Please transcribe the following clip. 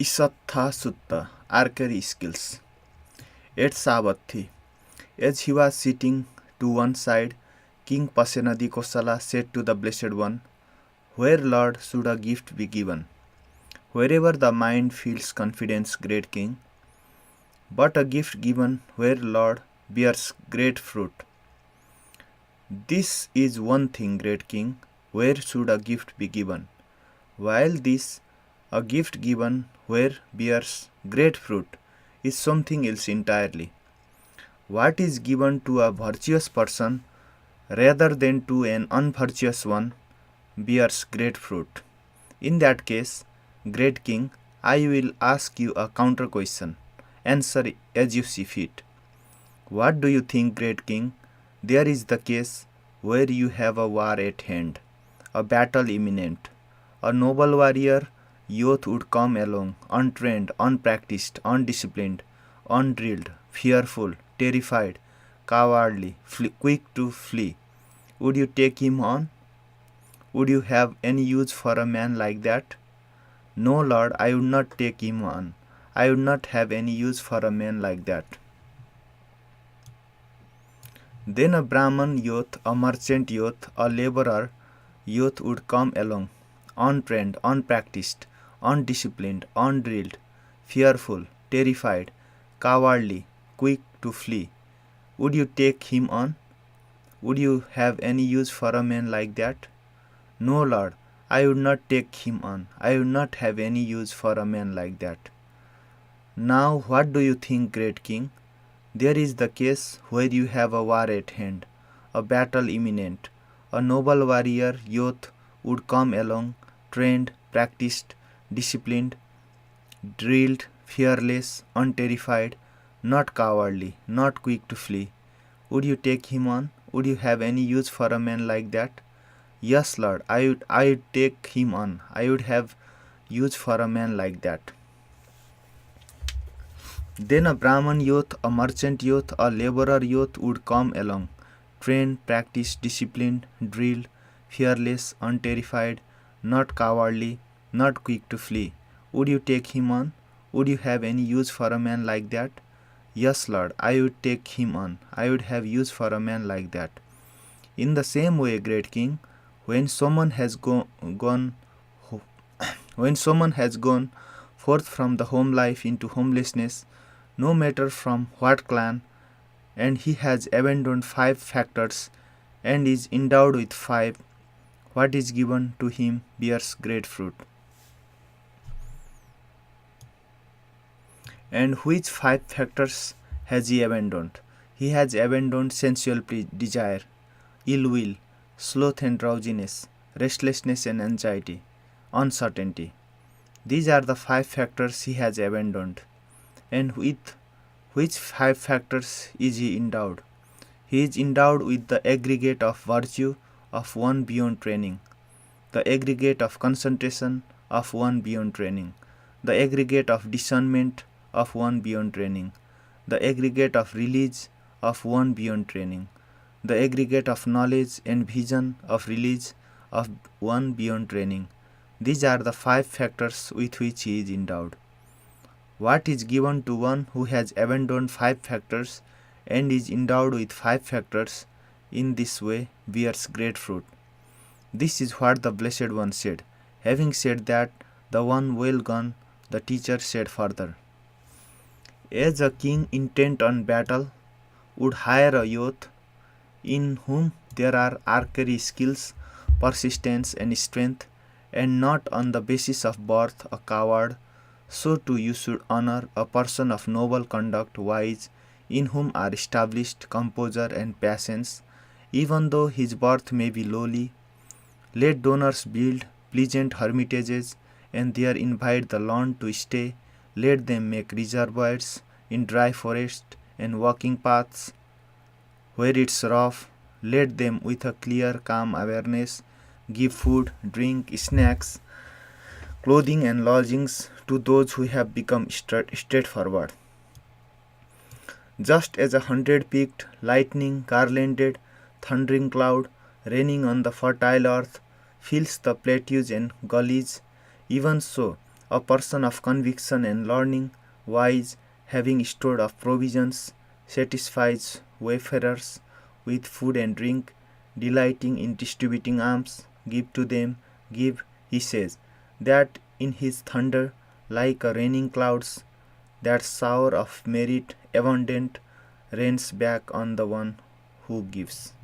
Isattha Sutta archery skills. At Sabathi, as he was sitting to one side, King Pasenadi Kosala said to the Blessed One, "Where, Lord, should a gift be given?" "Wherever the mind feels confidence, great King. But a gift given where, Lord, bears great fruit." "This is one thing, great King. Where should a gift be given? While this, a gift given where bears great fruit, is something else entirely. What is given to a virtuous person rather than to an unvirtuous one bears great fruit. In that case, great King, I will ask you a counter question. Answer as you see fit. What do you think, great King? There is the case where you have a war at hand, a battle imminent. A noble warrior youth would come along, untrained, unpracticed, undisciplined, undrilled, fearful, terrified, cowardly, quick to flee. Would you take him on? Would you have any use for a man like that? No, Lord, I would not take him on. I would not have any use for a man like that. Then a Brahman youth, a merchant youth, a laborer youth would come along, untrained, unpracticed, undisciplined, undrilled, fearful, terrified, cowardly, quick to flee. Would you take him on? Would you have any use for a man like that? No, Lord, I would not take him on. I would not have any use for a man like that. Now, what do you think, great King? There is the case where you have a war at hand, a battle imminent. A noble warrior youth would come along, trained, practiced, disciplined, drilled, fearless, unterrified, not cowardly, not quick to flee. Would you take him on? Would you have any use for a man like that? Yes, Lord, I would take him on. I would have use for a man like that. Then a Brahman youth, a merchant youth, a laborer youth would come along, trained, practiced, disciplined, drilled, fearless, unterrified, not cowardly, not quick to flee. Would you take him on? Would you have any use for a man like that? Yes, Lord, I would take him on. I would have use for a man like that. In the same way, great King, when someone has gone forth from the home life into homelessness, no matter from what clan, and he has abandoned 5 factors and is endowed with 5, what is given to him bears great fruit. And which 5 factors has he abandoned? He has abandoned sensual desire, ill will, sloth and drowsiness, restlessness and anxiety, uncertainty. These are the 5 factors he has abandoned. And with which 5 factors is he endowed? He is endowed with the aggregate of virtue of one beyond training, the aggregate of concentration of one beyond training, the aggregate of discernment of one beyond training, the aggregate of release of one beyond training, the aggregate of knowledge and vision of release of one beyond training. These are the 5 factors with which he is endowed. What is given to one who has abandoned 5 factors and is endowed with 5 factors in this way bears great fruit. This is what the Blessed One said. Having said that, the one well gone, the teacher said further, as a king intent on battle would hire a youth in whom there are archery skills, persistence and strength, and not on the basis of birth a coward, so too you should honor a person of noble conduct, wise, in whom are established composure and patience, even though his birth may be lowly. Let donors build pleasant hermitages, and there invite the learned to stay. Let them make reservoirs in dry forest and walking paths where it's rough. Let them with a clear, calm awareness give food, drink, snacks, clothing and lodgings to those who have become straightforward. Just as 100-peaked, lightning garlanded, thundering cloud raining on the fertile earth fills the plateaus and gullies, even so a person of conviction and learning, wise, having stored of provisions, satisfies wayfarers with food and drink, delighting in distributing alms, give to them, give, he says, that in his thunder, like a raining clouds, that shower of merit abundant rains back on the one who gives.